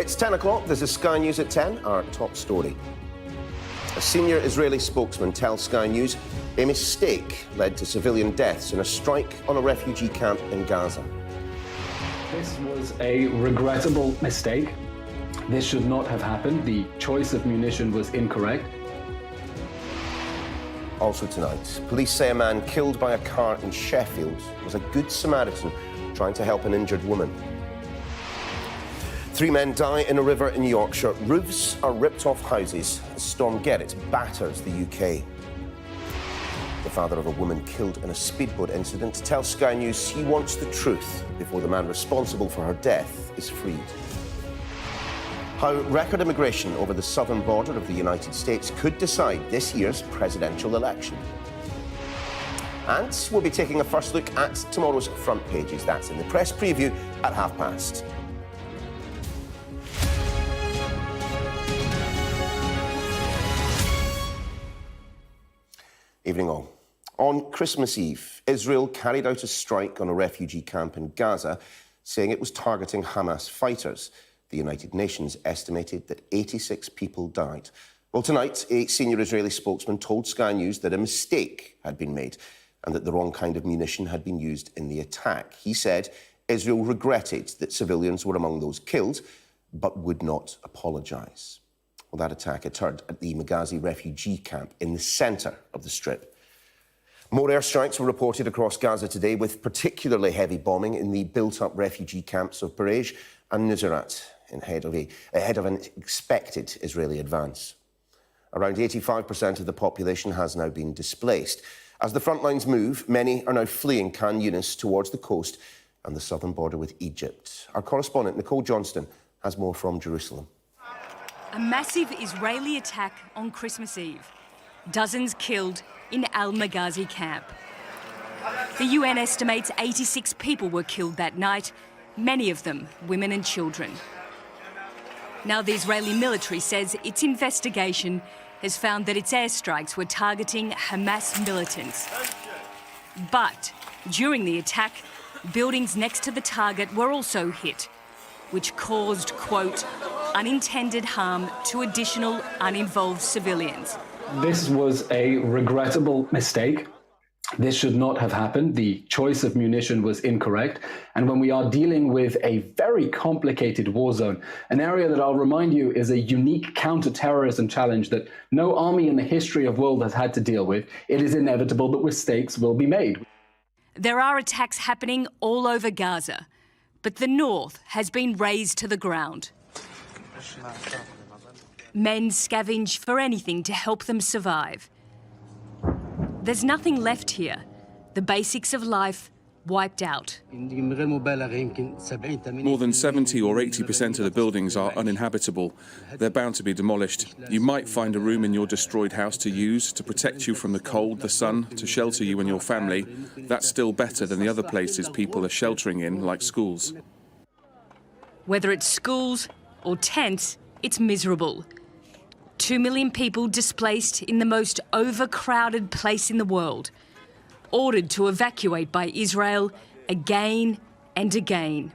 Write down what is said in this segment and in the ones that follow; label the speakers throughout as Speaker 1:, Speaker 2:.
Speaker 1: It's 10 o'clock. This is Sky News at 10, our top story. A senior Israeli spokesman tells Sky News a mistake led to civilian deaths in a strike on a refugee camp in Gaza.
Speaker 2: This was a regrettable mistake. This should not have happened. The choice of munition was incorrect.
Speaker 1: Also tonight, police say a man killed by a car in Sheffield was a good Samaritan trying to help an injured woman. 3 men die in a river in Yorkshire. Roofs are ripped off houses as Storm Gerrit batters the UK. The father of a woman killed in a speedboat incident tells Sky News he wants the truth before the man responsible for her death is freed. How record immigration over the southern border of the United States could decide this year's presidential election. And we'll be taking a first look at tomorrow's front pages. That's in the press preview at past. Evening all. On Christmas Eve, Israel carried out a strike on a refugee camp in Gaza, saying it was targeting Hamas fighters. The United Nations estimated that 86 people died. Well, tonight, a senior Israeli spokesman told Sky News that a mistake had been made and that the wrong kind of munition had been used in the attack. He said Israel regretted that civilians were among those killed, but would not apologise. Well, that attack occurred at the Maghazi refugee camp in the centre of the Strip. More airstrikes were reported across Gaza today, with particularly heavy bombing in the built-up refugee camps of Barej and Nuseirat, ahead of an expected Israeli advance. Around 85% of the population has now been displaced. As the front lines move, many are now fleeing Khan Yunis towards the coast and the southern border with Egypt. Our correspondent, Nicole Johnston, has more from Jerusalem.
Speaker 3: A massive Israeli attack on Christmas Eve. Dozens killed in Al-Maghazi camp. The UN estimates 86 people were killed that night, many of them women and children. Now the Israeli military says its investigation has found that its airstrikes were targeting Hamas militants. But during the attack, buildings next to the target were also hit, which caused, quote, unintended harm to additional uninvolved civilians.
Speaker 2: This was a regrettable mistake. This should not have happened. The choice of munition was incorrect. And when we are dealing with a very complicated war zone, an area that I'll remind you is a unique counter-terrorism challenge that no army in the history of the world has had to deal with, it is inevitable that mistakes will be made.
Speaker 3: There are attacks happening all over Gaza, but the north has been razed to the ground. Men scavenge for anything to help them survive. There's nothing left here. The basics of life wiped out.
Speaker 4: More than 70 or 80% of the buildings are uninhabitable. They're bound to be demolished. You might find a room in your destroyed house to use, to protect you from the cold, the sun, to shelter you and your family. That's still better than the other places people are sheltering in, like schools.
Speaker 3: Whether it's schools or tents, it's miserable. 2 million people displaced in the most overcrowded place in the world, ordered to evacuate by Israel again and again.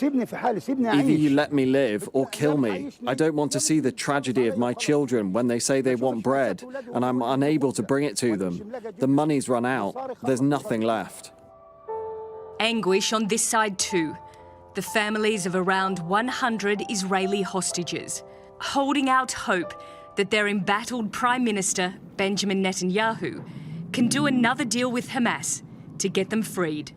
Speaker 5: Either you let me live or kill me. I don't want to see the tragedy of my children when they say they want bread and I'm unable to bring it to them. The money's run out. There's nothing left.
Speaker 3: Anguish on this side too. The families of around 100 Israeli hostages, holding out hope that their embattled Prime Minister, Benjamin Netanyahu, can do another deal with Hamas to get them freed.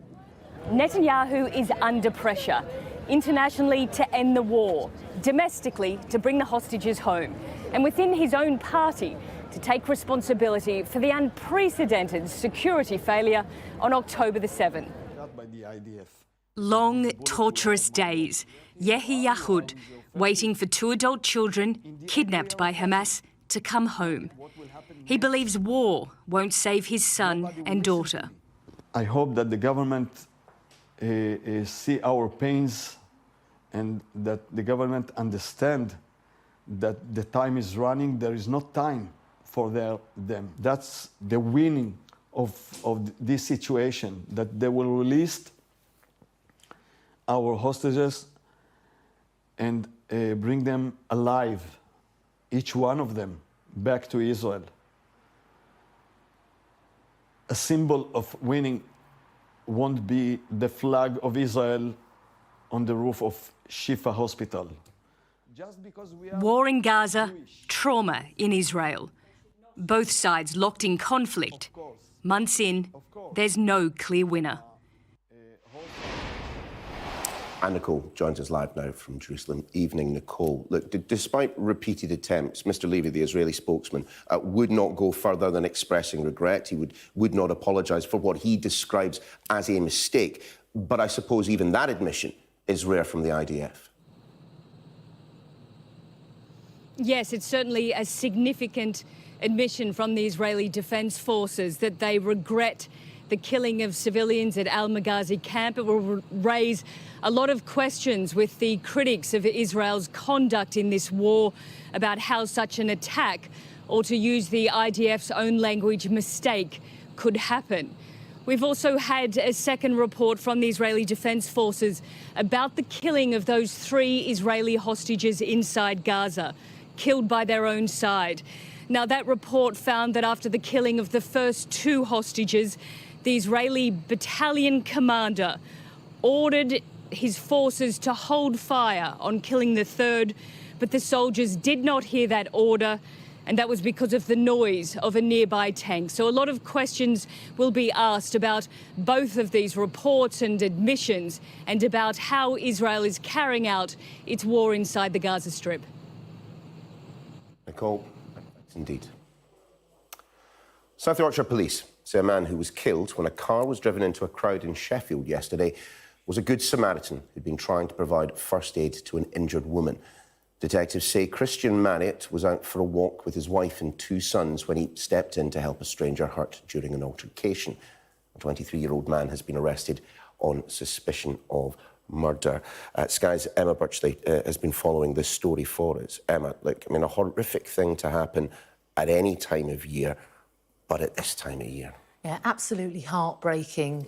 Speaker 3: Netanyahu is under pressure, internationally to end the war, domestically to bring the hostages home, and within his own party to take responsibility for the unprecedented security failure on October the 7th. Long, torturous days. Yehi Yahud, waiting for 2 adult children kidnapped by Hamas to come home. He believes war won't save his son and daughter.
Speaker 6: I hope that the government see our pains and that the government understand that the time is running. There is no time for them. That's the winning of this situation, that they will release our hostages and bring them alive, each one of them, back to Israel. A symbol of winning won't be the flag of Israel on the roof of Shifa Hospital. Just because we are
Speaker 3: War in Gaza,
Speaker 6: Jewish.
Speaker 3: trauma in Israel. Both sides locked in conflict. Months in, there's no clear winner.
Speaker 1: And Nicole joins us live now from Jerusalem. Evening, Nicole. Look, despite repeated attempts, Mr. Levy, the Israeli spokesman, would not go further than expressing regret. He would not apologise for what he describes as a mistake. But I suppose even that admission is rare from the IDF.
Speaker 3: Yes, it's certainly a significant admission from the Israeli Defense Forces that they regret the killing of civilians at Maghazi camp. It will raise a lot of questions with the critics of Israel's conduct in this war about how such an attack, or to use the IDF's own language, mistake, could happen. We've also had a second report from the Israeli Defense Forces about the killing of those 3 Israeli hostages inside Gaza, killed by their own side. Now, that report found that after the killing of the first 2 hostages, the Israeli battalion commander ordered his forces to hold fire on killing the 3rd, but the soldiers did not hear that order, and that was because of the noise of a nearby tank. So a lot of questions will be asked about both of these reports and admissions, and about how Israel is carrying out its war inside the Gaza Strip.
Speaker 1: Nicole, indeed. South Yorkshire Police say a man who was killed when a car was driven into a crowd in Sheffield yesterday was a good Samaritan who'd been trying to provide first aid to an injured woman. Detectives say Christian Marriott was out for a walk with his wife and 2 sons when he stepped in to help a stranger hurt during an altercation. A 23-year-old man has been arrested on suspicion of murder. Sky's Emma Birchley has been following this story for us. Emma, look, I mean, a horrific thing to happen at any time of year, but at this time of year.
Speaker 7: Yeah, absolutely heartbreaking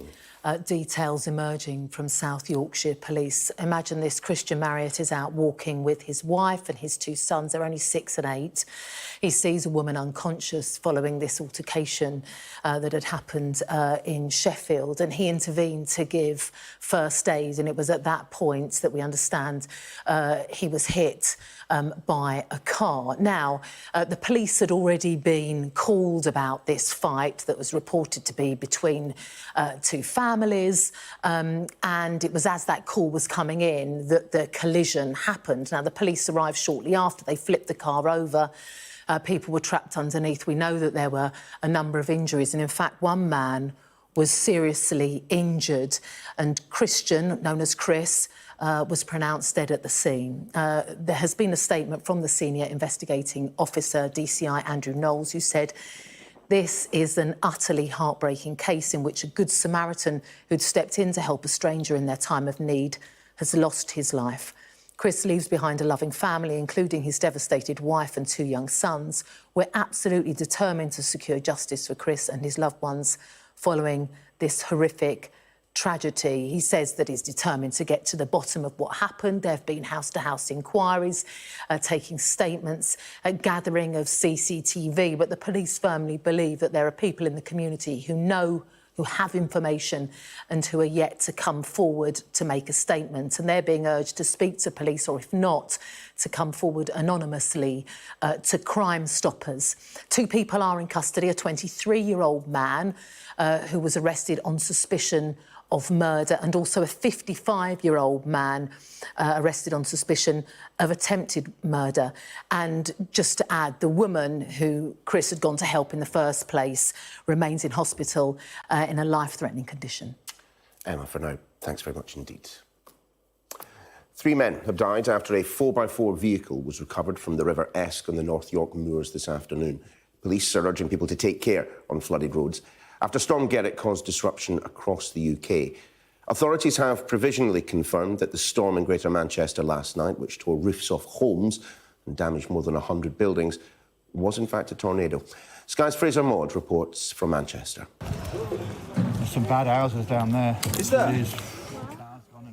Speaker 7: details emerging from South Yorkshire Police. Imagine this, Christian Marriott is out walking with his wife and his 2 sons. They're only 6 and 8. He sees a woman unconscious following this altercation that had happened in Sheffield, and he intervened to give first aid. And it was at that point that we understand he was hit by a car. Now, the police had already been called about this fight that was reported to be between 2 families, and it was as that call was coming in that the collision happened. Now, the police arrived shortly after. They flipped the car over. People were trapped underneath. We know that there were a number of injuries, and in fact, one man was seriously injured, and Christian, known as Chris, was pronounced dead at the scene. There has been a statement from the senior investigating officer, DCI Andrew Knowles, who said, "This is an utterly heartbreaking case in which a good Samaritan who'd stepped in to help a stranger in their time of need has lost his life. Chris leaves behind a loving family, including his devastated wife and 2 young sons. We're absolutely determined to secure justice for Chris and his loved ones following this horrific tragedy." He says that he's determined to get to the bottom of what happened. There have been house-to-house inquiries, taking statements, a gathering of CCTV, but the police firmly believe that there are people in the community who know, who have information, and who are yet to come forward to make a statement. And they're being urged to speak to police, or if not, to come forward anonymously to Crime Stoppers. 2 people are in custody, a 23-year-old man who was arrested on suspicion of murder, and also a 55-year-old man arrested on suspicion of attempted murder. And just to add, the woman who Chris had gone to help in the first place remains in hospital in a life-threatening condition.
Speaker 1: Emma, for now, thanks very much indeed. 3 men have died after a 4x4 vehicle was recovered from the River Esk on the North York moors this afternoon. Police are urging people to take care on flooded roads after Storm Gerrit caused disruption across the UK. Authorities have provisionally confirmed that the storm in Greater Manchester last night, which tore roofs off homes and damaged more than 100 buildings, was in fact a tornado. Sky's Fraser Maud reports from Manchester.
Speaker 8: There's some bad houses down there.
Speaker 9: Is there?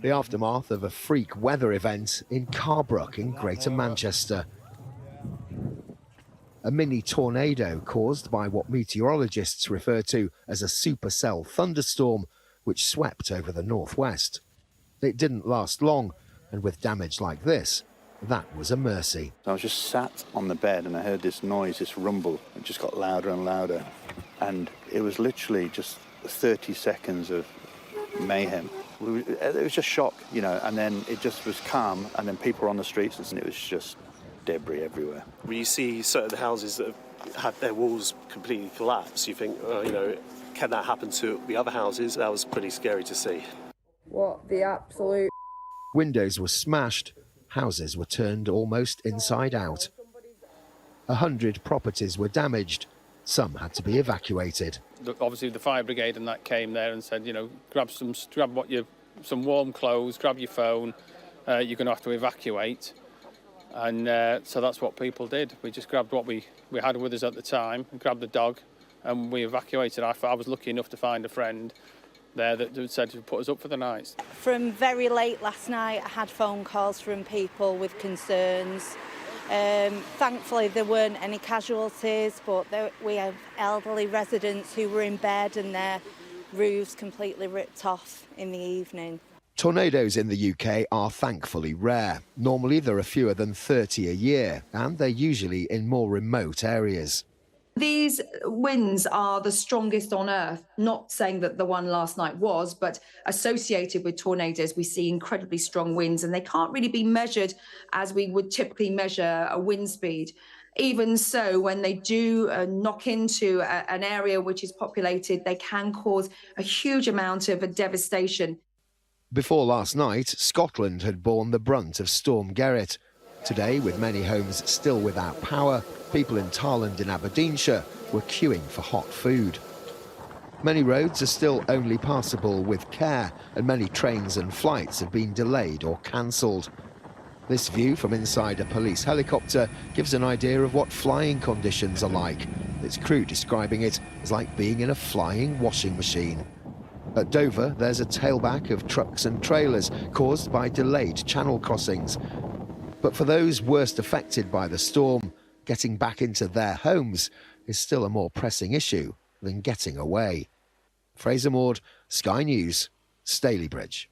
Speaker 8: the aftermath of a freak weather event in Carbrook in Greater Manchester. A mini tornado caused by what meteorologists refer to as a supercell thunderstorm, which swept over the northwest. It didn't last long, and with damage like this, that was a mercy.
Speaker 9: I was just sat on the bed and I heard this noise, this rumble. It just got louder and louder. And it was literally just 30 seconds of mayhem. It was just shock, you know, and then it just was calm, and then people were on the streets and it was just debris everywhere.
Speaker 10: When you see certain houses that have had their walls completely collapse, you think, you know, can that happen to the other houses? That was pretty scary to see.
Speaker 11: What the absolute...
Speaker 8: Windows were smashed, houses were turned almost inside out. 100 properties were damaged, some had to be evacuated.
Speaker 12: Obviously the fire brigade and that came there and said, you know, grab some warm clothes, grab your phone, you're going to have to evacuate. And so that's what people did. We just grabbed what we had with us at the time, and grabbed the dog, and we evacuated. I was lucky enough to find a friend there that said to put us up for the night.
Speaker 13: From very late last night, I had phone calls from people with concerns. Thankfully, there weren't any casualties, but we have elderly residents who were in bed and their roofs completely ripped off in the evening.
Speaker 8: Tornadoes in the UK are thankfully rare. Normally there are fewer than 30 a year, and they're usually in more remote areas.
Speaker 14: These winds are the strongest on Earth. Not saying that the one last night was, but associated with tornadoes, we see incredibly strong winds, and they can't really be measured as we would typically measure a wind speed. Even so, when they do knock into an area which is populated, they can cause a huge amount of devastation.
Speaker 8: Before last night, Scotland had borne the brunt of Storm Gerrit. Today, with many homes still without power, people in Tarland in Aberdeenshire were queuing for hot food. Many roads are still only passable with care, and many trains and flights have been delayed or cancelled. This view from inside a police helicopter gives an idea of what flying conditions are like. Its crew describing it as like being in a flying washing machine. At Dover, there's a tailback of trucks and trailers caused by delayed channel crossings. But for those worst affected by the storm, getting back into their homes is still a more pressing issue than getting away. Fraser Maud, Sky News, Stalybridge.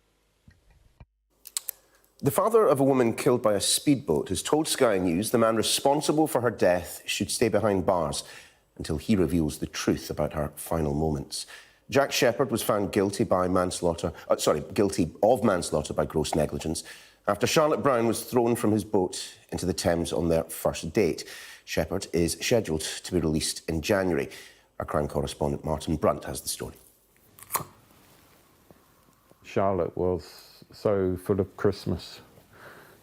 Speaker 1: The father of a woman killed by a speedboat has told Sky News the man responsible for her death should stay behind bars until he reveals the truth about her final moments. Jack Shepherd was found guilty of manslaughter by gross negligence after Charlotte Brown was thrown from his boat into the Thames on their first date. Shepherd is scheduled to be released in January. Our crime correspondent Martin Brunt has the story.
Speaker 15: Charlotte was so full of Christmas.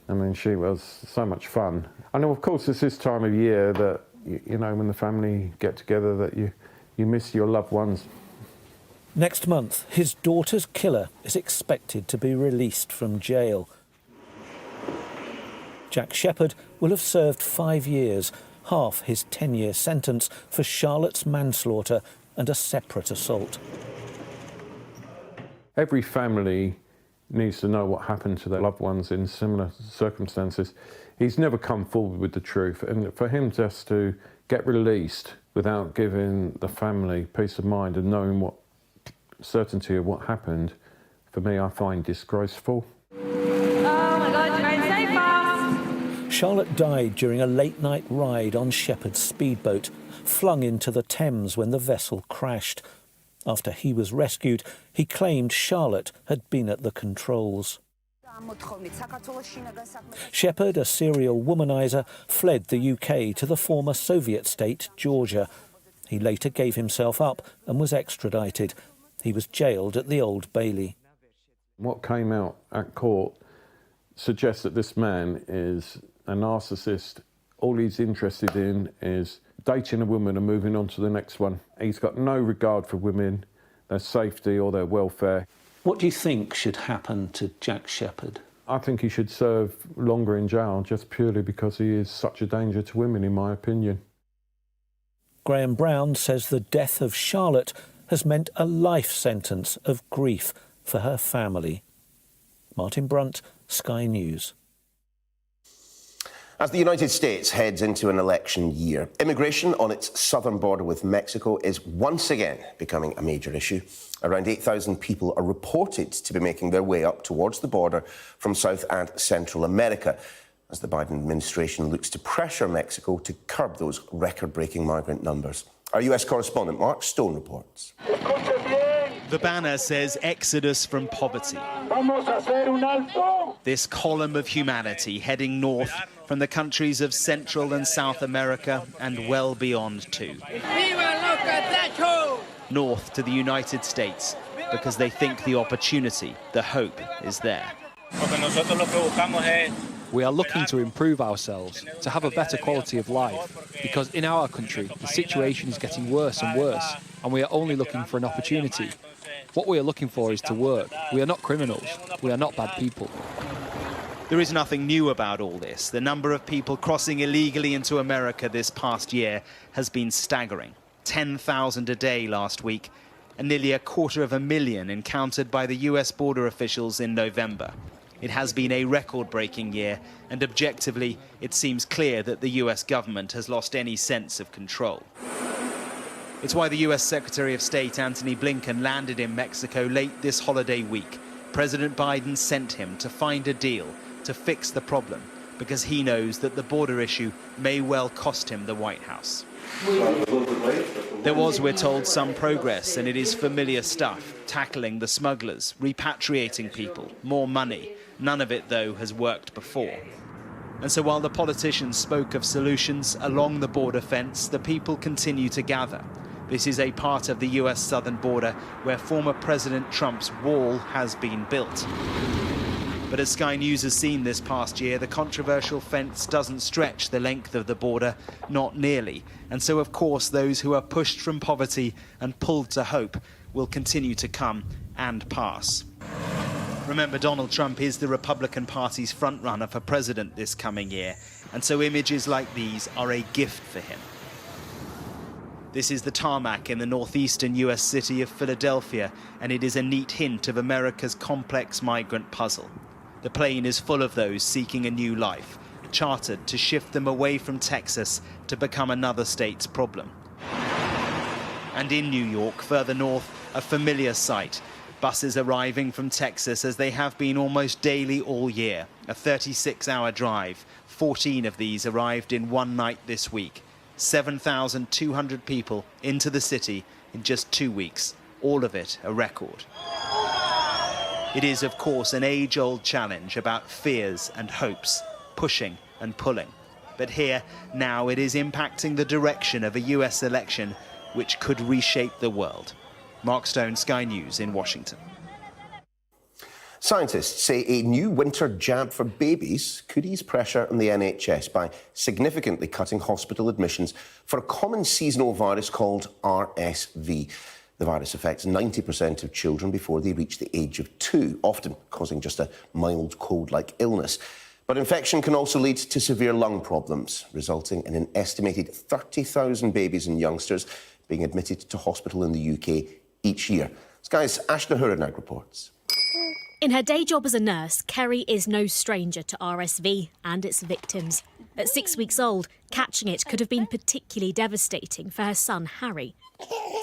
Speaker 15: I mean, she was so much fun. I know, of course, it's this time of year that, you know, when the family get together, that you miss your loved ones.
Speaker 16: Next month, his daughter's killer is expected to be released from jail. Jack Shepherd will have served 5 years, half his 10-year sentence for Charlotte's manslaughter and a separate assault.
Speaker 15: Every family needs to know what happened to their loved ones in similar circumstances. He's never come forward with the truth, and for him just to get released without giving the family peace of mind and knowing what certainty of what happened, for me, I find disgraceful.
Speaker 14: Oh my God, you're going so fast!
Speaker 16: Charlotte died during a late-night ride on Shepherd's speedboat, flung into the Thames when the vessel crashed. After he was rescued, he claimed Charlotte had been at the controls. Shepherd, a serial womanizer, fled the UK to the former Soviet state, Georgia. He later gave himself up and was extradited. He was jailed at the Old Bailey.
Speaker 15: What came out at court suggests that this man is a narcissist. All he's interested in is dating a woman and moving on to the next one. He's got no regard for women, their safety or their welfare.
Speaker 16: What do you think should happen to Jack Shepherd?
Speaker 15: I think he should serve longer in jail just purely because he is such a danger to women, in my opinion.
Speaker 16: Graham Brown says the death of Charlotte has meant a life sentence of grief for her family. Martin Brunt, Sky News.
Speaker 1: As the United States heads into an election year, immigration on its southern border with Mexico is once again becoming a major issue. Around 8,000 people are reported to be making their way up towards the border from South and Central America, as the Biden administration looks to pressure Mexico to curb those record-breaking migrant numbers. Our US correspondent Mark Stone reports.
Speaker 17: The banner says Exodus from poverty. This column of humanity heading north from the countries of Central and South America and well beyond too. North to the United States because they think the opportunity, the hope is there.
Speaker 18: We are looking to improve ourselves, to have a better quality of life, because in our country the situation is getting worse and worse, and we are only looking for an opportunity. What we are looking for is to work. We are not criminals. We are not bad people.
Speaker 17: There is nothing new about all this. The number of people crossing illegally into America this past year has been staggering. 10,000 a day last week, and nearly 250,000 encountered by the US border officials in November. It has been a record-breaking year, and objectively, it seems clear that the US government has lost any sense of control. It's why the US Secretary of State Antony Blinken landed in Mexico late this holiday week. President Biden sent him to find a deal to fix the problem, because he knows that the border issue may well cost him the White House. There was, we're told, some progress, and it is familiar stuff, tackling the smugglers, repatriating people, more money. None of it, though, has worked before. And so while the politicians spoke of solutions along the border fence, the people continue to gather. This is a part of the US southern border where former President Trump's wall has been built. But as Sky News has seen this past year, the controversial fence doesn't stretch the length of the border, not nearly. And so, of course, those who are pushed from poverty and pulled to hope will continue to come and pass. Remember, Donald Trump is the Republican Party's frontrunner for president this coming year, and so images like these are a gift for him. This is the tarmac in the northeastern US city of Philadelphia, and it is a neat hint of America's complex migrant puzzle. The plane is full of those seeking a new life, chartered to shift them away from Texas to become another state's problem. And in New York, further north, a familiar sight. Buses arriving from Texas, as they have been almost daily all year. A 36-hour drive. 14 of these arrived in one night this week. 7,200 people into the city in just 2 weeks. All of it a record. It is, of course, an age-old challenge about fears and hopes, pushing and pulling. But here, now, it is impacting the direction of a US election which could reshape the world. Mark Stone, Sky News in Washington.
Speaker 1: Scientists say a new winter jab for babies could ease pressure on the NHS by significantly cutting hospital admissions for a common seasonal virus called RSV. The virus affects 90% of children before they reach the age of 2, often causing just a mild cold-like illness. But infection can also lead to severe lung problems, resulting in an estimated 30,000 babies and youngsters being admitted to hospital in the UK each year. Sky's Ashna Huranag reports.
Speaker 19: In her day job as a nurse, Kerry is no stranger to RSV and its victims. At 6 weeks old, catching it could have been particularly devastating for her son, Harry.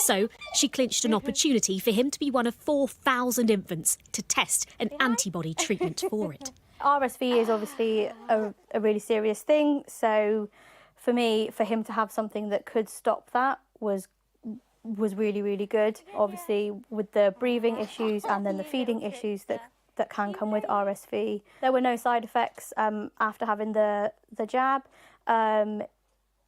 Speaker 19: So she clinched an opportunity for him to be one of 4,000 infants to test an antibody treatment for it.
Speaker 20: RSV is obviously a really serious thing, so for me, for him to have something that could stop that was really, really good. Obviously, with the breathing issues and then the feeding issues that can come with RSV. There were no side effects after having the jab.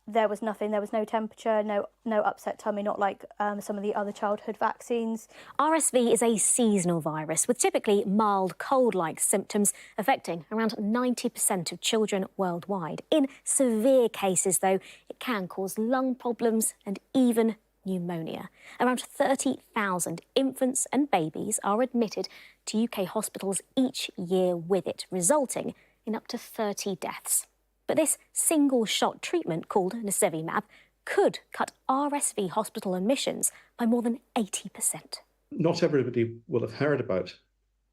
Speaker 20: There was nothing, there was no temperature, no upset tummy, not like some of the other childhood vaccines.
Speaker 19: RSV is a seasonal virus with typically mild cold-like symptoms affecting around 90% of children worldwide. In severe cases, though, it can cause lung problems and even pneumonia. Around 30,000 infants and babies are admitted to UK hospitals each year with it, resulting in up to 30 deaths. But this single-shot treatment, called nirsevimab, could cut RSV hospital admissions by more than 80%.
Speaker 21: Not everybody will have heard about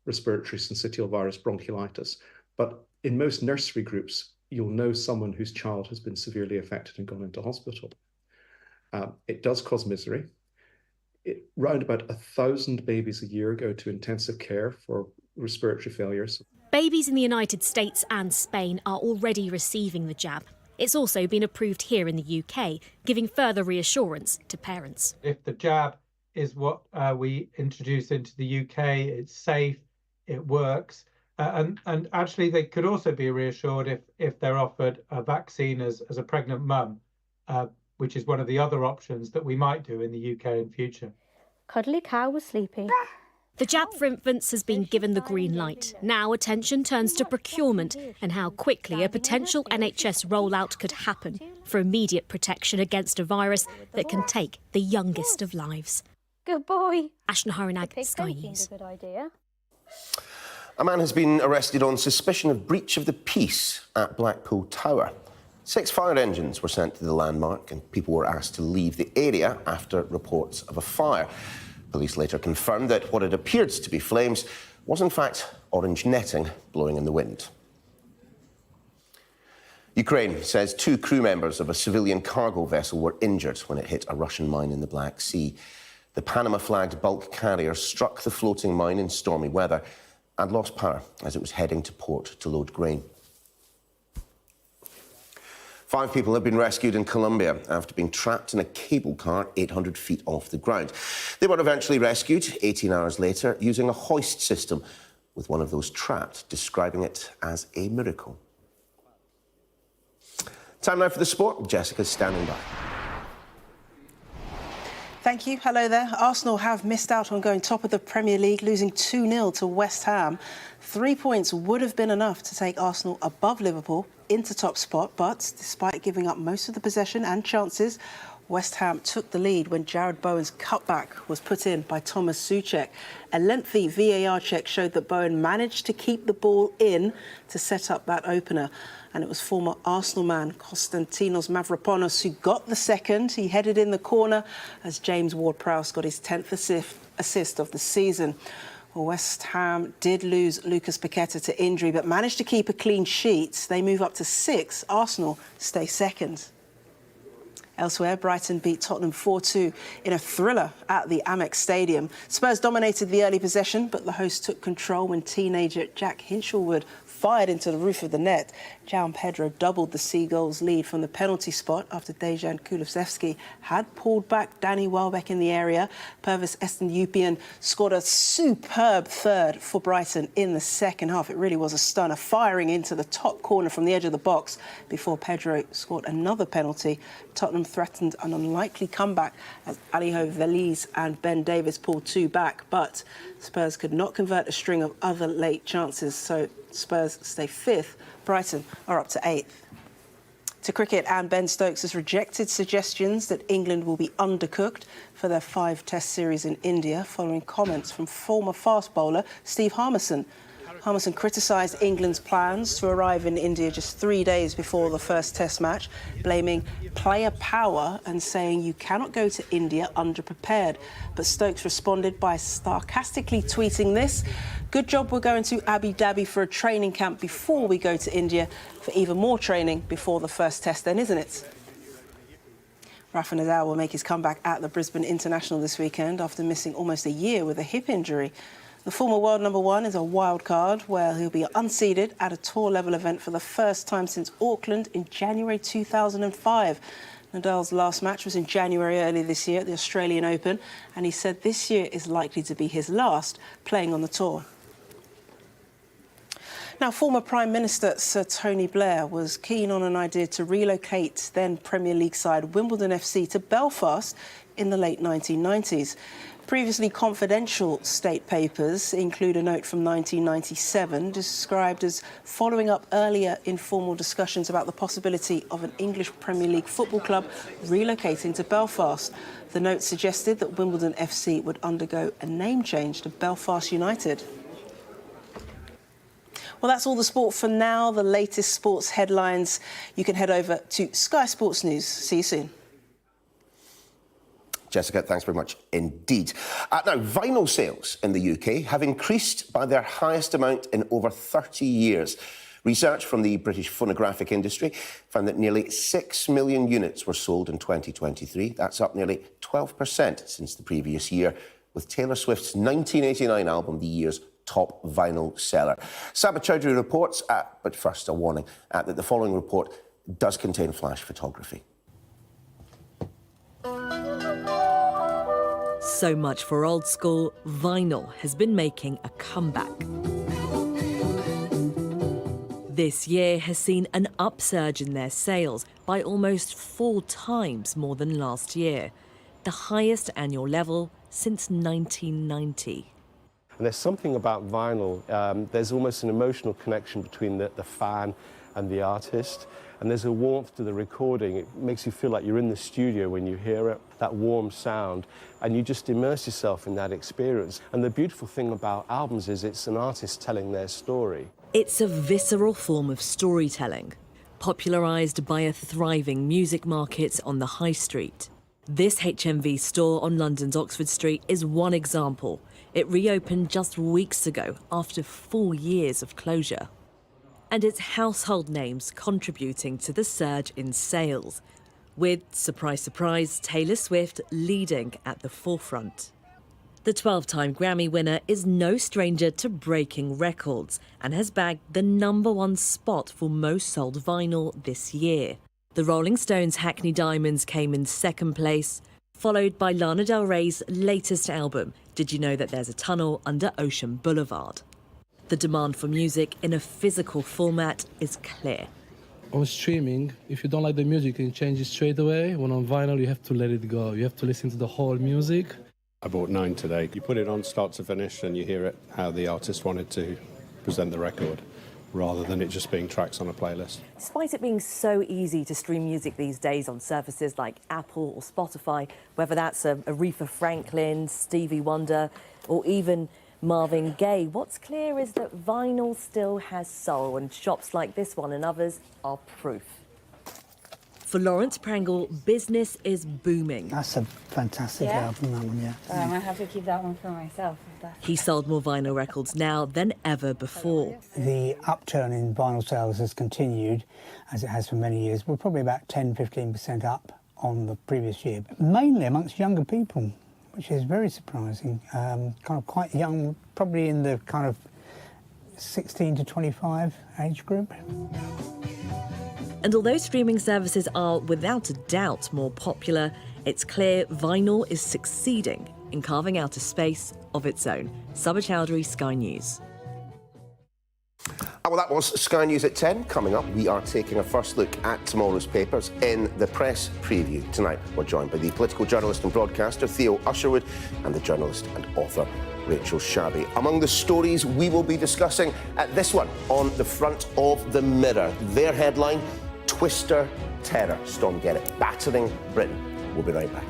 Speaker 21: respiratory syncytial virus bronchiolitis. But in most nursery groups, you'll know someone whose child has been severely affected and gone into hospital. It does cause misery. Round about 1,000 babies a year go to intensive care for respiratory failures.
Speaker 19: Babies in the United States and Spain are already receiving the jab. It's also been approved here in the UK, giving further reassurance to parents.
Speaker 22: If the jab is what we introduce into the UK, it's safe, it works. And actually, they could also be reassured if they're offered a vaccine as a pregnant mum, which is one of the other options that we might do in the UK in future.
Speaker 20: Cuddly cow was sleeping.
Speaker 19: The jab for infants has been given the green light. Now attention turns to procurement and how quickly a potential NHS rollout could happen for immediate protection against a virus that can take the youngest of lives.
Speaker 20: Good boy.
Speaker 19: Ashna Harinag, Sky News.
Speaker 20: A good idea.
Speaker 1: A man has been arrested on suspicion of breach of the peace at Blackpool Tower. 6 fire engines were sent to the landmark and people were asked to leave the area after reports of a fire. Police later confirmed that what had appeared to be flames was in fact orange netting blowing in the wind. Ukraine says 2 crew members of a civilian cargo vessel were injured when it hit a Russian mine in the Black Sea. The Panama-flagged bulk carrier struck the floating mine in stormy weather and lost power as it was heading to port to load grain. 5 people have been rescued in Colombia after being trapped in a cable car 800 feet off the ground. They were eventually rescued 18 hours later using a hoist system, with one of those trapped describing it as a miracle. Time now for the sport. Jessica's standing by.
Speaker 23: Thank you. Hello there. Arsenal have missed out on going top of the Premier League, losing 2-0 to West Ham. 3 points would have been enough to take Arsenal above Liverpool into top spot, but despite giving up most of the possession and chances, West Ham took the lead when Jared Bowen's cutback was put in by Thomas Souček. A lengthy VAR check showed that Bowen managed to keep the ball in to set up that opener. And it was former Arsenal man Konstantinos Mavropanos who got the second. He headed in the corner as James Ward-Prowse got his 10th assist of the season. Well, West Ham did lose Lucas Paqueta to injury, but managed to keep a clean sheet. They move up to 6. Arsenal stay second. Elsewhere, Brighton beat Tottenham 4-2 in a thriller at the Amex Stadium. Spurs dominated the early possession, but the hosts took control when teenager Jack Hinchelwood fired into the roof of the net. João Pedro doubled the Seagulls' lead from the penalty spot after Dejan Kulusevski had pulled back Danny Welbeck in the area. Pervis Estupiñán scored a superb third for Brighton in the second half. It really was a stunner, firing into the top corner from the edge of the box before Pedro scored another penalty. Tottenham threatened an unlikely comeback as Aliho Veliz and Ben Davies pulled 2 back, but Spurs could not convert a string of other late chances, so Spurs stay 5th. Brighton are up to 8th. To cricket, and Ben Stokes has rejected suggestions that England will be undercooked for their 5-test series in India following comments from former fast bowler Steve Harmison. Harmison criticised England's plans to arrive in India just 3 days before the first test match, blaming player power and saying you cannot go to India underprepared. But Stokes responded by sarcastically tweeting this: "Good job we're going to Abu Dhabi for a training camp before we go to India for even more training before the first test then, isn't it?" Rafa Nadal will make his comeback at the Brisbane International this weekend after missing almost a year with a hip injury. The former world #1 is a wild card where he'll be unseeded at a tour-level event for the first time since Auckland in January 2005. Nadal's last match was in January earlier this year at the Australian Open, and he said this year is likely to be his last playing on the tour. Now, former Prime Minister Sir Tony Blair was keen on an idea to relocate then Premier League side Wimbledon FC to Belfast in the late 1990s. Previously confidential state papers include a note from 1997 described as following up earlier informal discussions about the possibility of an English Premier League football club relocating to Belfast. The note suggested that Wimbledon FC would undergo a name change to Belfast United. Well, that's all the sport for now. The latest sports headlines, you can head over to Sky Sports News. See you soon.
Speaker 1: Jessica, thanks very much indeed. Now, vinyl sales in the UK have increased by their highest amount in over 30 years. Research from the British phonographic industry found that nearly 6 million units were sold in 2023. That's up nearly 12% since the previous year, with Taylor Swift's 1989 album the year's top vinyl seller. Sabah Chowdhury reports, but first a warning, that the following report does contain flash photography.
Speaker 2: So much for old school, vinyl has been making a comeback. This year has seen an upsurge in their sales by almost 4 times more than last year, the highest annual level since 1990.
Speaker 4: And there's something about vinyl, there's almost an emotional connection between the fan and the artist, and there's a warmth to the recording. It makes you feel like you're in the studio when you hear it, that warm sound, and you just immerse yourself in that experience. And the beautiful thing about albums is it's an artist telling their story.
Speaker 2: It's a visceral form of storytelling, popularised by a thriving music market on the high street. This HMV store on London's Oxford Street is one example. It reopened just weeks ago after 4 years of closure. And it's household names contributing to the surge in sales, with, surprise, surprise, Taylor Swift leading at the forefront. The 12-time Grammy winner is no stranger to breaking records and has bagged the #1 spot for most sold vinyl this year. The Rolling Stones' Hackney Diamonds came in second place, followed by Lana Del Rey's latest album, Did You Know That There's a Tunnel Under Ocean Boulevard? The demand for music in a physical format is clear.
Speaker 5: On streaming, if you don't like the music, you can change it straight away. When on vinyl, you have to let it go. You have to listen to the whole music.
Speaker 4: I bought 9 today. You put it on start to finish and you hear it how the artist wanted to present the record, rather than it just being tracks on a playlist.
Speaker 2: Despite it being so easy to stream music these days on services like Apple or Spotify, whether that's Aretha Franklin, Stevie Wonder, or even Marvin Gaye, what's clear is that vinyl still has soul, and shops like this one and others are proof. For Lawrence Prangle, business is booming.
Speaker 24: That's a fantastic album, that one, yeah.
Speaker 25: I might have to keep that one for myself.
Speaker 2: He sold more vinyl records now than ever before.
Speaker 24: The upturn in vinyl sales has continued, as it has for many years. We're probably about 10-15% up on the previous year, mainly amongst younger people, which is very surprising. Kind of quite young, probably in the kind of 16 to 25 age group.
Speaker 2: And although streaming services are without a doubt more popular, it's clear vinyl is succeeding in carving out a space of its own. Sabah Chowdhury, Sky News.
Speaker 1: Well, that was Sky News at 10. Coming up, we are taking a first look at tomorrow's papers in the press preview. Tonight, we're joined by the political journalist and broadcaster Theo Usherwood and the journalist and author Rachel Shabby. Among the stories we will be discussing at this one on the front of the Mirror. Their headline, Twister Terror. Stormgeddon battering Britain. We'll be right back.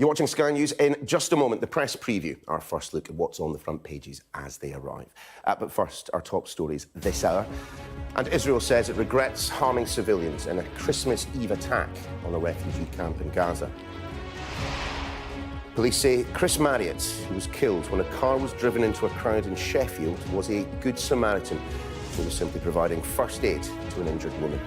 Speaker 1: You're watching Sky News. In just a moment, the press preview, our first look at what's on the front pages as they arrive. But first, our top stories this hour. And Israel says it regrets harming civilians in a Christmas Eve attack on a refugee camp in Gaza. Police say Chris Marriott, who was killed when a car was driven into a crowd in Sheffield, was a good Samaritan who was simply providing first aid to an injured woman.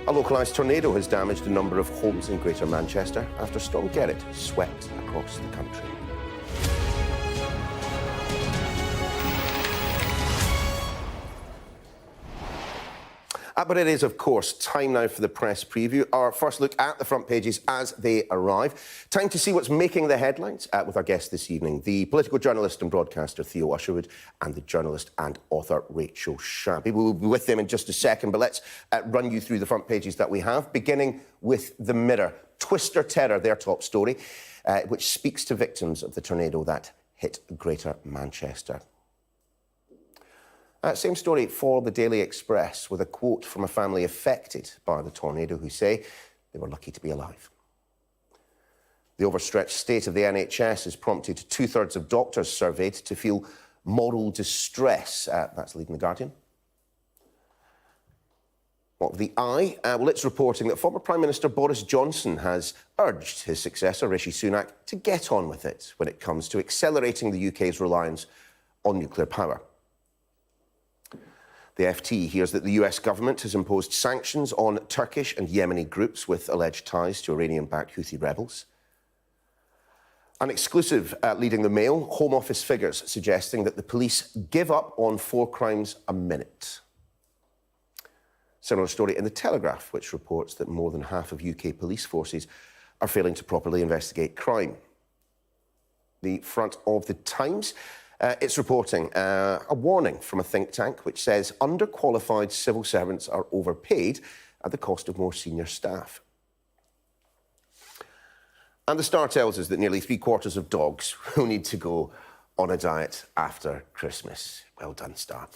Speaker 1: A localised tornado has damaged a number of homes in Greater Manchester after Storm Gerrit swept across the country. But it is, of course, time now for the press preview. Our first look at the front pages as they arrive. Time to see what's making the headlines with our guest this evening, the political journalist and broadcaster Theo Usherwood and the journalist and author Rachel Shabby. We'll be with them in just a second, but let's run you through the front pages that we have, beginning with The Mirror. Twister Terror, their top story, which speaks to victims of the tornado that hit Greater Manchester. Same story for the Daily Express, with a quote from a family affected by the tornado who say they were lucky to be alive. The overstretched state of the NHS has prompted 2/3 of doctors surveyed to feel moral distress. That's leading The Guardian. Well, the Eye, it's reporting that former Prime Minister Boris Johnson has urged his successor, Rishi Sunak, to get on with it when it comes to accelerating the UK's reliance on nuclear power. The FT hears that the US government has imposed sanctions on Turkish and Yemeni groups with alleged ties to Iranian-backed Houthi rebels. An exclusive leading the Mail, Home Office figures suggesting that the police give up on 4 crimes a minute. Similar story in The Telegraph, which reports that more than half of UK police forces are failing to properly investigate crime. The front of The Times, it's reporting a warning from a think tank which says underqualified civil servants are overpaid at the cost of more senior staff. And The Star tells us that nearly 3/4 of dogs will need to go on a diet after Christmas. Well done, Star.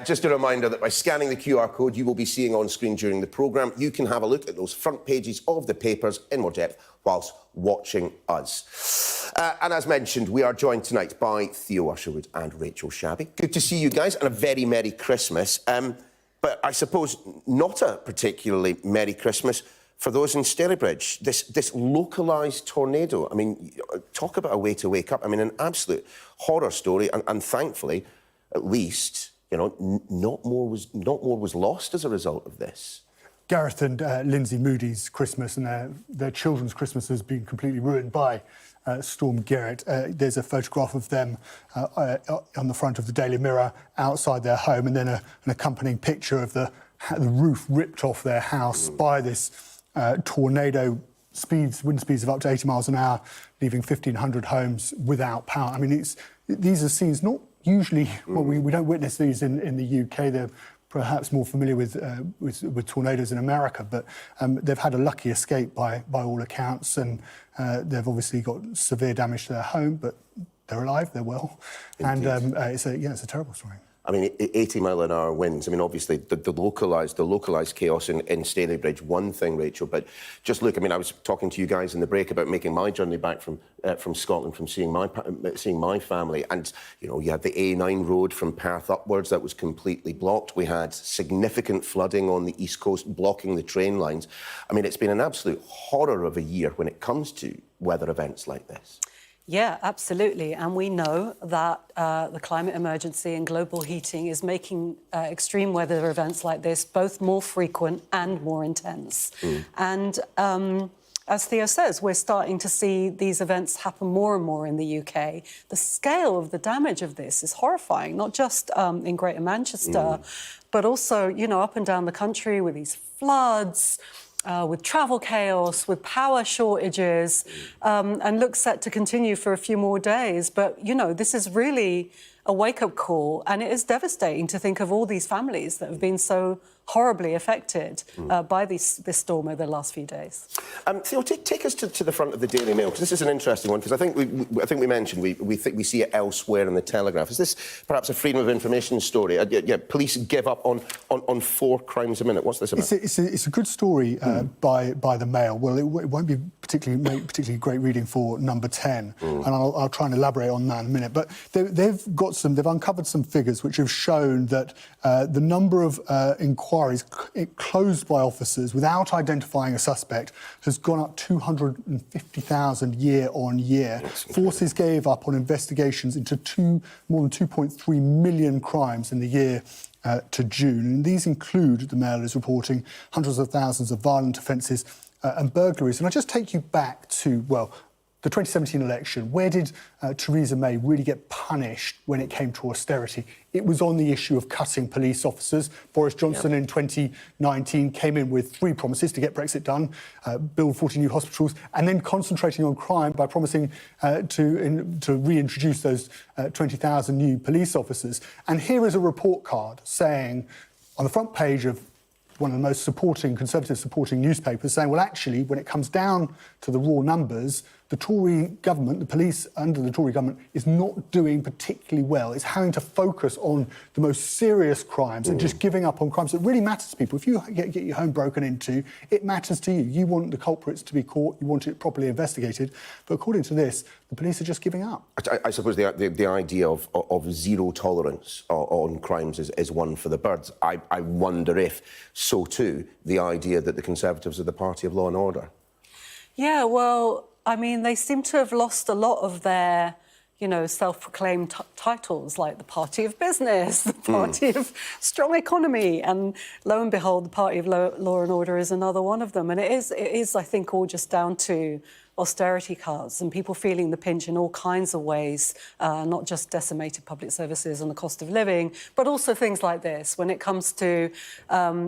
Speaker 1: Just a reminder that by scanning the QR code you will be seeing on screen during the programme, you can have a look at those front pages of the papers in more depth whilst watching us. And as mentioned, we are joined tonight by Theo Usherwood and Rachel Shabby. Good to see you guys, and a very Merry Christmas. But I suppose not a particularly Merry Christmas for those in Stalybridge. This localised tornado, I mean, talk about a way to wake up. I mean, an absolute horror story, and thankfully, at least, you know, not more was lost as a result of this.
Speaker 3: Gareth and Lindsay Moody's Christmas and their children's Christmas has been completely ruined by Storm Gerrit. There's a photograph of them on the front of the Daily Mirror outside their home, and then an accompanying picture of the roof ripped off their house by this tornado. Wind speeds of up to 80 miles an hour, leaving 1,500 homes without power. I mean, these are scenes not usually, well, we don't witness these in the UK. They're perhaps more familiar with tornadoes in America, but they've had a lucky escape by all accounts, and they've obviously got severe damage to their home, but they're alive, they're well. Indeed. And it's a terrible story.
Speaker 1: I mean, 80-mile-an-hour winds. I mean, obviously, the localised chaos in Stalybridge, one thing, Rachel. But just look, I mean, I was talking to you guys in the break about making my journey back from Scotland, from seeing my family, and you know, you had the A9 road from Perth upwards that was completely blocked. We had significant flooding on the east coast, blocking the train lines. I mean, it's been an absolute horror of a year when it comes to weather events like this.
Speaker 6: Yeah, absolutely. And we know that the climate emergency and global heating is making extreme weather events like this both more frequent and more intense. And as Theo says, we're starting to see these events happen more and more in the UK. The scale of the damage of this is horrifying, not just in Greater Manchester, but also, you know, up and down the country with these floods, with travel chaos, with power shortages, and looks set to continue for a few more days. But, you know, this is really a wake-up call, and it is devastating to think of all these families that have been so horribly affected by this storm over the last few days.
Speaker 1: Theo, take us to the front of the Daily Mail, because this is an interesting one, because I think we mentioned we think we see it elsewhere in the Telegraph. Is this perhaps a freedom of information story? Police give up on 4 crimes a minute. What's this about?
Speaker 3: It's a good story by the Mail. Well, it won't be particularly great reading for number 10, and I'll try and elaborate on that in a minute. But they've uncovered some figures which have shown that the number of inquiries closed by officers without identifying a suspect has gone up 250,000 year on year. Forces gave up on investigations into more than 2.3 million crimes in the year to June. And these include, the Mail is reporting, hundreds of thousands of violent offences and burglaries. And I just take you back to, well, the 2017 election. Where did Theresa May really get punished when it came to austerity? It was on the issue of cutting police officers. Boris Johnson in 2019 came in with 3 promises to get Brexit done, build 40 new hospitals, and then concentrating on crime by promising to reintroduce those 20,000 new police officers. And here is a report card saying, on the front page of one of the most conservative supporting newspapers, saying, well, actually, when it comes down to the raw numbers, the Tory government, the police under the Tory government, is not doing particularly well. It's having to focus on the most serious crimes and just giving up on crimes that really matter to people. If you get your home broken into, it matters to you. You want the culprits to be caught, you want it properly investigated. But according to this, the police are just giving up.
Speaker 1: I suppose the idea of zero tolerance on crimes is one for the birds. I wonder if, so too, the idea that the Conservatives are the party of law and order.
Speaker 6: Yeah, well, I mean, they seem to have lost a lot of their, self-proclaimed titles, like the Party of Business, the Party of Strong Economy, and lo and behold, the Party of Law and Order is another one of them. And it is, I think, all just down to austerity cuts and people feeling the pinch in all kinds of ways, not just decimated public services and the cost of living, but also things like this, when it comes to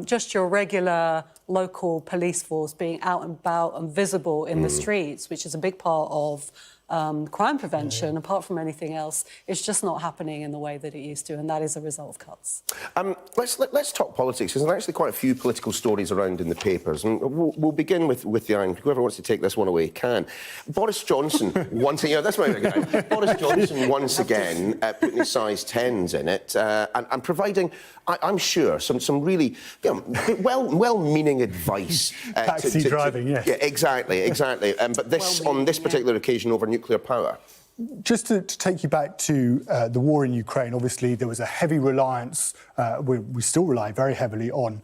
Speaker 6: just your regular local police force being out and about and visible in the streets, which is a big part of crime prevention, apart from anything else. It's just not happening in the way that it used to, and that is a result of cuts.
Speaker 1: Let's talk politics, because there are actually quite a few political stories around in the papers, and we'll begin with the iron. Whoever wants to take this one away can. Boris Johnson once again, that's my guy. Boris Johnson once again putting his size 10s in it and providing, I'm sure, some really well-meaning advice.
Speaker 3: Taxi driving, yes.
Speaker 1: Yeah, exactly. But this on this particular occasion over nuclear power.
Speaker 3: Just to take you back to the war in Ukraine, obviously there was a heavy reliance, we still rely very heavily on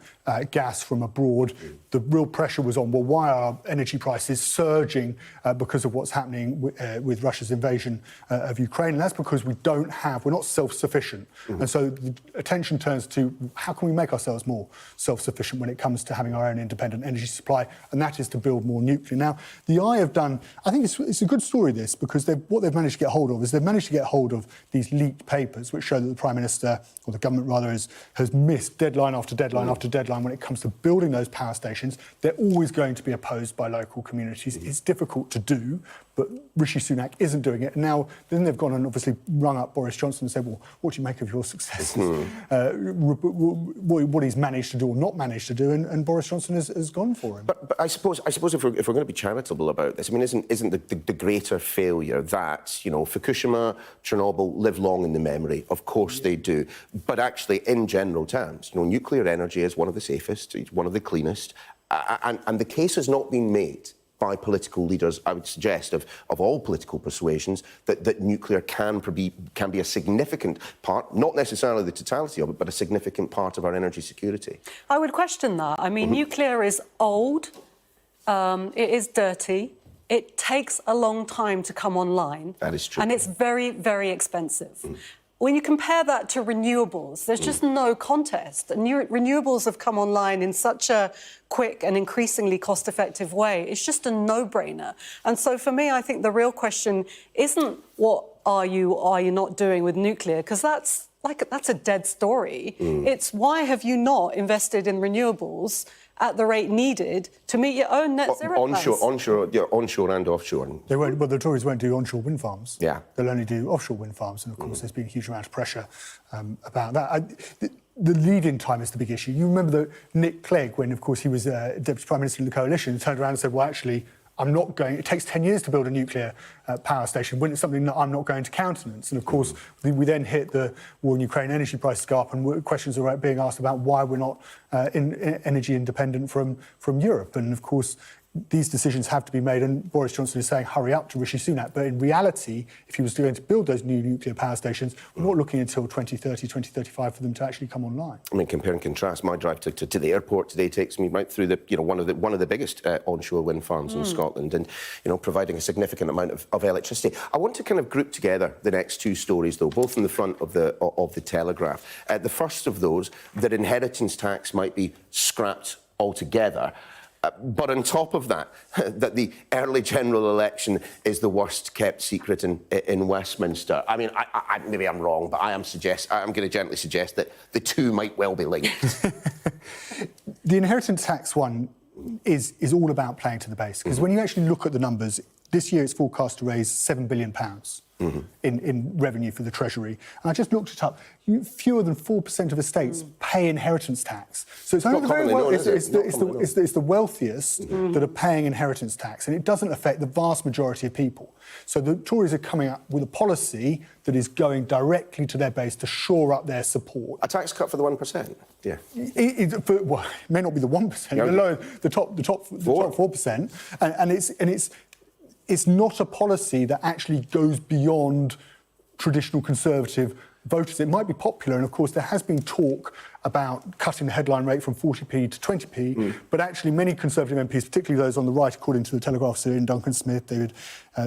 Speaker 3: gas from abroad. The real pressure was on, well, why are energy prices surging because of what's happening with Russia's invasion of Ukraine? And that's because we're not self-sufficient. And so the attention turns to how can we make ourselves more self-sufficient when it comes to having our own independent energy supply, and that is to build more nuclear. Now, the Eye have done, I think it's a good story, this, because what they've managed to get hold of is they've managed to get hold of these leaked papers which show that the Prime Minister, or the government rather, has missed deadline after deadline after deadline when it comes to building those power stations. They're always going to be opposed by local communities. It's difficult to do, but Rishi Sunak isn't doing it. And now, then they've gone and obviously rung up Boris Johnson and said, well, what do you make of your successes? What he's managed to do or not managed to do, and Boris Johnson has gone for him.
Speaker 1: But I suppose if we're going to be charitable about this, I mean, isn't the greater failure that, Fukushima, Chernobyl live long in the memory? Of course they do. But actually, in general terms, nuclear energy is one of the safest, it's one of the cleanest, and the case has not been made by political leaders, I would suggest, of all political persuasions, that nuclear can be a significant part, not necessarily the totality of it, but a significant part of our energy security.
Speaker 6: I would question that. I mean, nuclear is old, it is dirty, it takes a long time to come online.
Speaker 1: That is true.
Speaker 6: And it's very, very expensive. When you compare that to renewables, there's just no contest. Renewables have come online in such a quick and increasingly cost-effective way. It's just a no-brainer. And so for me, I think the real question isn't what are you not doing with nuclear, because that's that's a dead story. It's why have you not invested in renewables at the rate needed to meet your own net zero plans?
Speaker 1: Onshore and offshore.
Speaker 3: They won't. Well, the Tories won't do onshore wind farms.
Speaker 1: Yeah,
Speaker 3: they'll only do offshore wind farms, and of course, there's been a huge amount of pressure about that. The lead-in time is the big issue. You remember that Nick Clegg, when of course he was Deputy Prime Minister of the coalition, turned around and said, "Well, actually, I'm not going. It takes 10 years to build a nuclear power station. When it's something that I'm not going to countenance." And of course, we then hit the war in Ukraine, energy prices go up, and questions are being asked about why we're not energy independent from Europe. And of course, these decisions have to be made, and Boris Johnson is saying hurry up to Rishi Sunak. But in reality, if he was going to build those new nuclear power stations, we're not looking until 2030, 2035 for them to actually come online.
Speaker 1: I mean, compare and contrast. My drive to the airport today takes me right through one of the biggest onshore wind farms in Scotland, and providing a significant amount of electricity. I want to kind of group together the next two stories, though, both in the front of the Telegraph. The first of those, that inheritance tax might be scrapped altogether. But on top of that, that the early general election is the worst kept secret in Westminster. I mean, maybe I'm wrong, but I'm going to gently suggest that the two might well be linked.
Speaker 3: The inheritance tax one is all about playing to the base, because when you actually look at the numbers, this year it's forecast to raise £7 billion in revenue for the Treasury. And I just looked it up. Fewer than 4% of estates pay inheritance tax. So it's only the wealthiest that are paying inheritance tax, and it doesn't affect the vast majority of people. So the Tories are coming up with a policy that is going directly to their base to shore up their support.
Speaker 1: A tax cut for the 1%? Yeah.
Speaker 3: It may not be the 1%, the top 4%, and it's not a policy that actually goes beyond traditional Conservative voters. It might be popular, and of course there has been talk about cutting the headline rate from 40p to 20p, but actually many Conservative MPs, particularly those on the right, according to the Telegraph, so Ian Duncan Smith, David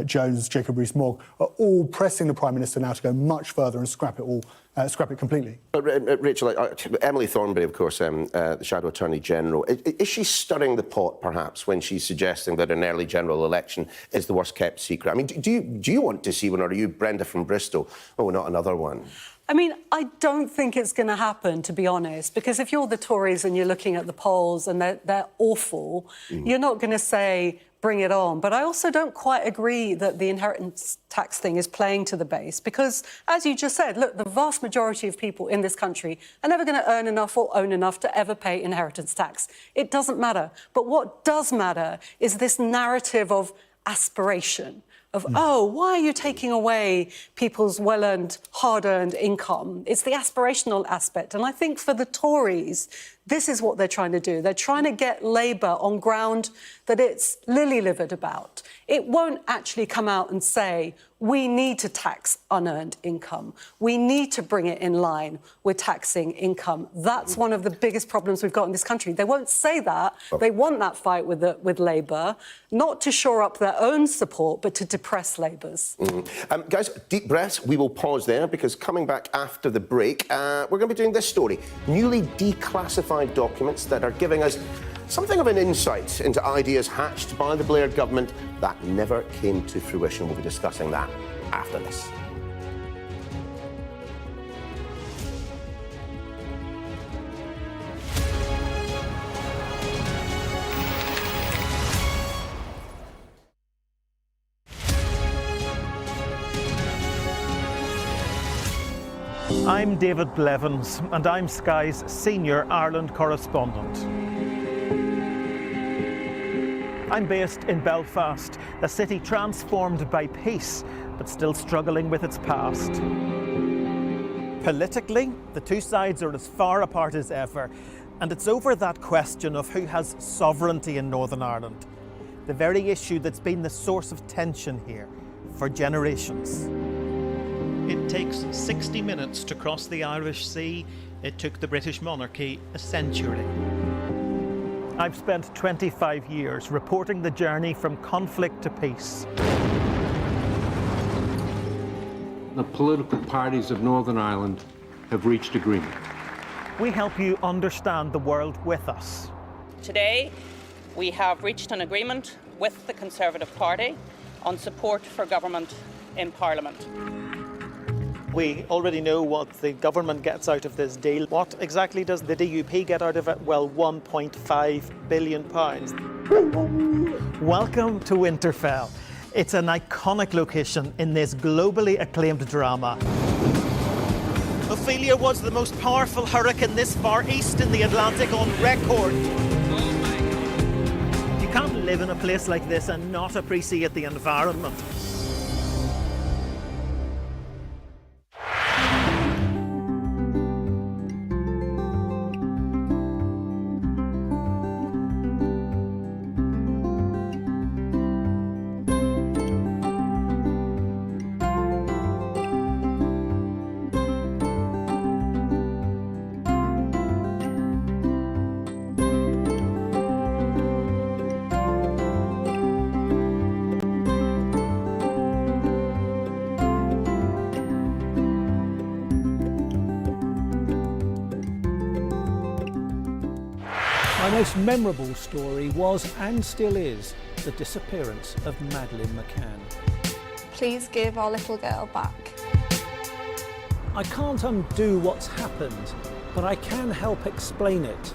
Speaker 3: Jones, Jacob Rees-Mogg, are all pressing the Prime Minister now to go much further and scrap it completely.
Speaker 1: Rachel, Emily Thornberry, of course, the Shadow Attorney General, is she stirring the pot, perhaps, when she's suggesting that an early general election is the worst kept secret? I mean, do you want to see one, or are you Brenda from Bristol? Oh, not another one.
Speaker 6: I mean, I don't think it's going to happen, to be honest, because if you're the Tories and you're looking at the polls and they're awful, you're not going to say, bring it on. But I also don't quite agree that the inheritance tax thing is playing to the base, because, as you just said, look, the vast majority of people in this country are never going to earn enough or own enough to ever pay inheritance tax. It doesn't matter. But what does matter is this narrative of aspiration, of, oh, why are you taking away people's well-earned, hard-earned income? It's the aspirational aspect. And I think for the Tories, this is what they're trying to do. They're trying to get Labour on ground that it's lily-livered about. It won't actually come out and say, we need to tax unearned income. We need to bring it in line with taxing income. That's one of the biggest problems we've got in this country. They won't say that. They want that fight with Labour, not to shore up their own support, but to depress Labour's.
Speaker 1: Guys, deep breaths. We will pause there, because coming back after the break, we're going to be doing this story. Newly declassified documents that are giving us something of an insight into ideas hatched by the Blair government that never came to fruition. We'll be discussing that after this.
Speaker 7: I'm David Blevins, and I'm Sky's senior Ireland correspondent. I'm based in Belfast, a city transformed by peace, but still struggling with its past. Politically, the two sides are as far apart as ever, and it's over that question of who has sovereignty in Northern Ireland, the very issue that's been the source of tension here for generations. It takes 60 minutes to cross the Irish Sea. It took the British monarchy a century. I've spent 25 years reporting the journey from conflict to peace.
Speaker 9: The political parties of Northern Ireland have reached agreement.
Speaker 7: We help you understand the world with us.
Speaker 10: Today, we have reached an agreement with the Conservative Party on support for government in Parliament.
Speaker 7: We already know what the government gets out of this deal. What exactly does the DUP get out of it? Well, £1.5 billion. Welcome to Winterfell. It's an iconic location in this globally acclaimed drama. Ophelia was the most powerful hurricane this far east in the Atlantic on record. You can't live in a place like this and not appreciate the environment.
Speaker 16: My most memorable story was, and still is, the disappearance of Madeleine McCann.
Speaker 8: Please give our little girl back.
Speaker 16: I can't undo what's happened, but I can help explain it.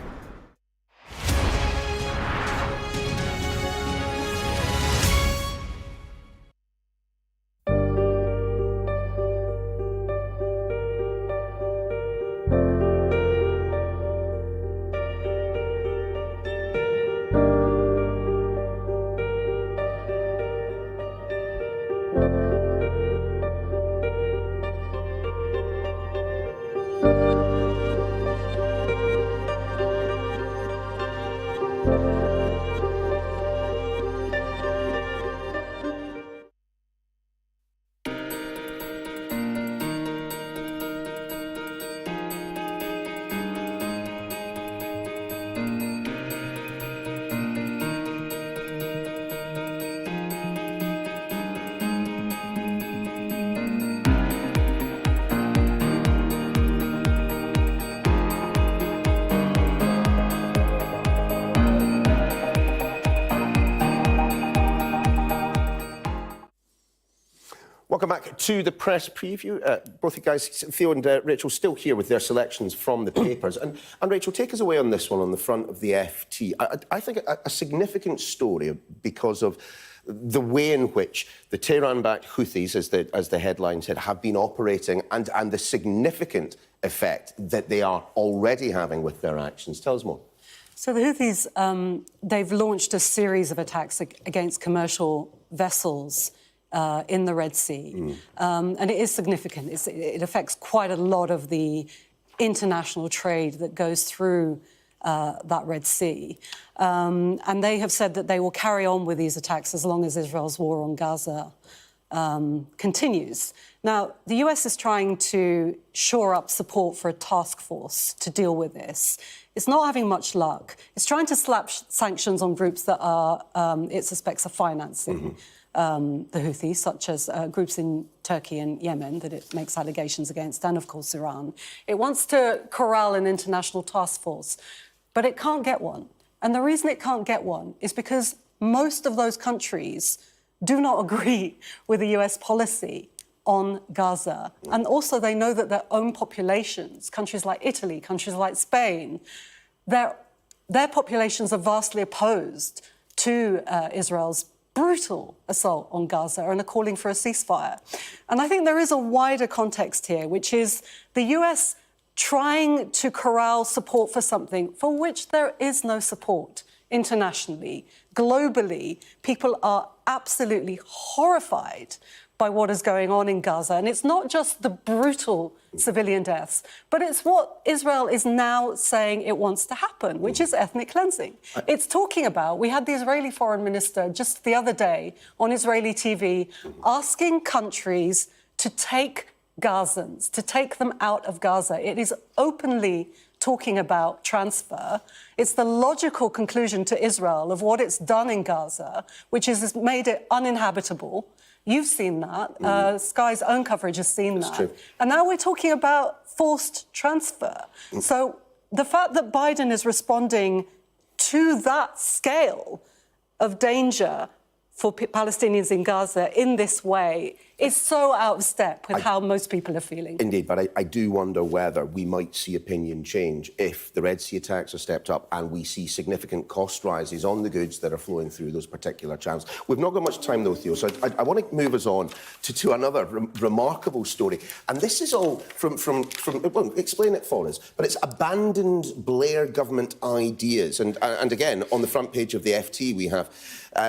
Speaker 1: Welcome back to the press preview. Both you guys, Theo and Rachel, still here with their selections from the papers. And Rachel, take us away on this one on the front of the FT. I think a significant story because of the way in which the Tehran-backed Houthis, as the headline said, have been operating and the significant effect that they are already having with their actions. Tell us more.
Speaker 6: So the Houthis, they've launched a series of attacks against commercial vessels in the Red Sea. And it is significant. It affects quite a lot of the international trade that goes through that Red Sea. And they have said that they will carry on with these attacks as long as Israel's war on Gaza continues. Now, the US is trying to shore up support for a task force to deal with this. It's not having much luck. It's trying to slap sanctions on groups that it suspects are financing the Houthis, such as groups in Turkey and Yemen that it makes allegations against, and of course Iran. It wants to corral an international task force, but it can't get one. And the reason it can't get one is because most of those countries do not agree with the US policy on Gaza. And also they know that their own populations, countries like Italy, countries like Spain, their populations are vastly opposed to Israel's brutal assault on Gaza and are calling for a ceasefire. And I think there is a wider context here, which is the US trying to corral support for something for which there is no support internationally. Globally, people are absolutely horrified by what is going on in Gaza. And it's not just the brutal civilian deaths, but it's what Israel is now saying it wants to happen, which is ethnic cleansing. It's talking about, we had the Israeli foreign minister just the other day on Israeli TV asking countries to take Gazans, to take them out of Gaza. It is openly talking about transfer. It's the logical conclusion to Israel of what it's done in Gaza, which is made it uninhabitable. You've seen that. Sky's own coverage has seen that. True. And now we're talking about forced transfer. So the fact that Biden is responding to that scale of danger for Palestinians in Gaza in this way is so out of step with how most people are feeling.
Speaker 1: Indeed, but I do wonder whether we might see opinion change if the Red Sea attacks are stepped up and we see significant cost rises on the goods that are flowing through those particular channels. We've not got much time, though, Theo, so I want to move us on to another remarkable story. And this is all from well, explain it for us, but it's abandoned Blair government ideas. And again, on the front page of the FT, we have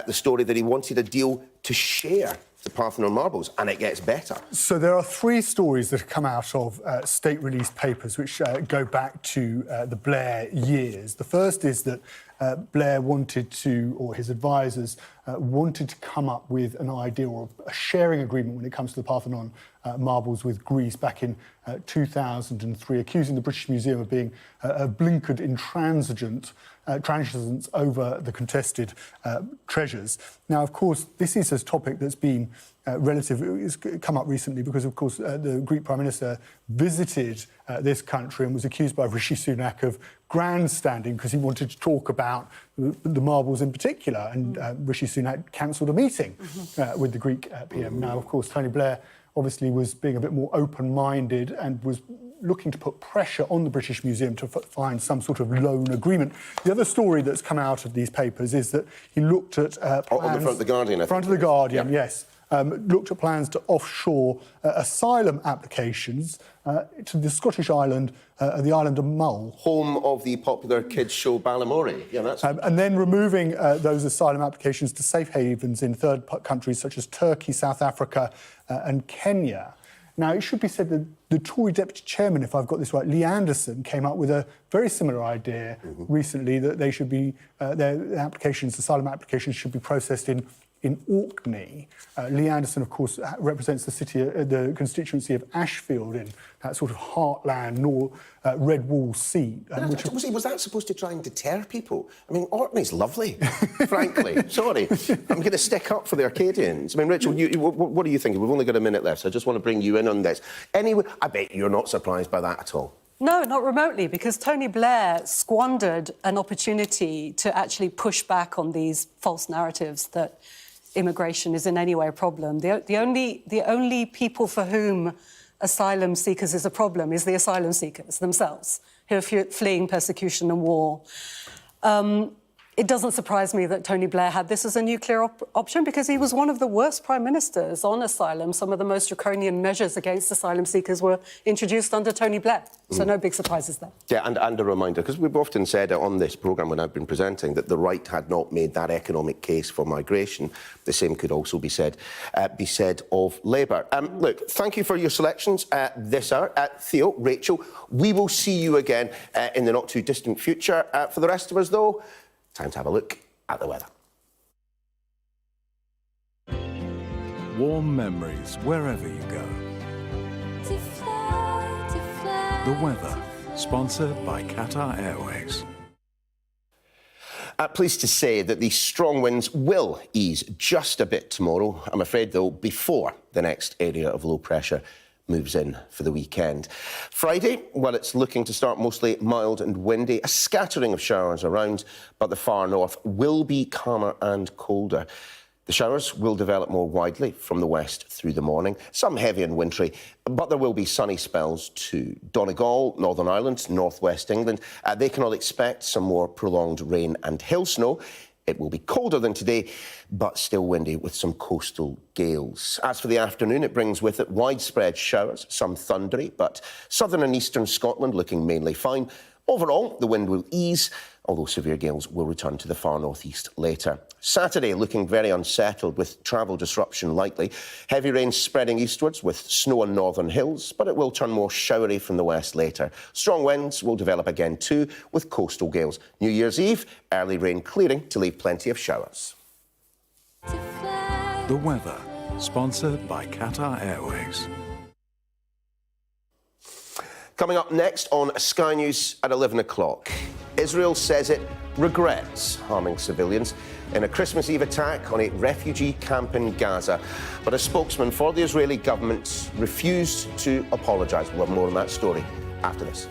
Speaker 1: the story that he wanted a deal to share the Parthenon marbles, and it gets better. So
Speaker 3: there are three stories that have come out of state-released papers which go back to the Blair years. The first is that Blair wanted to, or his advisors wanted to come up with an idea or a sharing agreement when it comes to the Parthenon marbles with Greece back in 2003, accusing the British Museum of being a blinkered intransigence over the contested treasures. Now, of course, this is a topic that's been it's come up recently because, of course, the Greek Prime Minister visited this country and was accused by Rishi Sunak of grandstanding because he wanted to talk about the marbles in particular, and Rishi Sunak cancelled a meeting with the Greek PM. Now, of course, Tony Blair obviously was being a bit more open-minded and was looking to put pressure on the British Museum to find some sort of loan agreement. The other story that's come out of these papers is that he looked at plans...
Speaker 1: On the front of The Guardian, I think.
Speaker 3: Front of The Guardian, yes. Looked at plans to offshore asylum applications to the Scottish island, the island of Mull.
Speaker 1: Home of the popular kids' show Balamory. Yeah, that's...
Speaker 3: and then removing those asylum applications to safe havens in third countries such as Turkey, South Africa and Kenya. Now, it should be said that the Tory Deputy Chairman, if I've got this right, Lee Anderson, came up with a very similar idea recently, that they should be, their applications, asylum applications, should be processed in Orkney. Lee Anderson, of course, represents the constituency of Ashfield in that sort of heartland, red wall seat.
Speaker 1: Was that supposed to try and deter people? I mean, Orkney's lovely, frankly. Sorry. I'm going to stick up for the Arcadians. I mean, Rachel, what are you thinking? We've only got a minute left, so I just want to bring you in on this. Anyway, I bet you're not surprised by that at all.
Speaker 6: No, not remotely, because Tony Blair squandered an opportunity to actually push back on these false narratives that immigration is in any way a problem. The only people for whom asylum seekers is a problem is the asylum seekers themselves, who are fleeing persecution and war. It doesn't surprise me that Tony Blair had this as a nuclear option, because he was one of the worst prime ministers on asylum. Some of the most draconian measures against asylum seekers were introduced under Tony Blair. So no big surprises there.
Speaker 1: Yeah, and a reminder, because we've often said on this programme when I've been presenting that the right had not made that economic case for migration. The same could also be said of Labour. Look, thank you for your selections this hour. Theo, Rachel, we will see you again in the not-too-distant future. For the rest of us, though, time to have a look at the weather.
Speaker 11: Warm memories wherever you go. The weather, sponsored by Qatar Airways.
Speaker 1: Pleased to say that the strong winds will ease just a bit tomorrow. I'm afraid, though, before the next area of low pressure moves in for the weekend. Friday, well, it's looking to start mostly mild and windy. A scattering of showers around, but the far north will be calmer and colder. The showers will develop more widely from the west through the morning, some heavy and wintry, but there will be sunny spells too. Donegal, Northern Ireland, northwest England, they can all expect some more prolonged rain and hail snow. It will be colder than today, but still windy with some coastal gales. As for the afternoon, it brings with it widespread showers, some thundery, but southern and eastern Scotland looking mainly fine. Overall, the wind will ease, although severe gales will return to the far northeast later. Saturday looking very unsettled with travel disruption likely. Heavy rain spreading eastwards with snow on northern hills, but it will turn more showery from the west later. Strong winds will develop again too with coastal gales. New Year's Eve, early rain clearing to leave plenty of showers.
Speaker 11: The weather, sponsored by Qatar Airways.
Speaker 1: Coming up next on Sky News at 11 o'clock. Israel says it regrets harming civilians in a Christmas Eve attack on a refugee camp in Gaza. But a spokesman for the Israeli government refused to apologise. We'll have more on that story after this.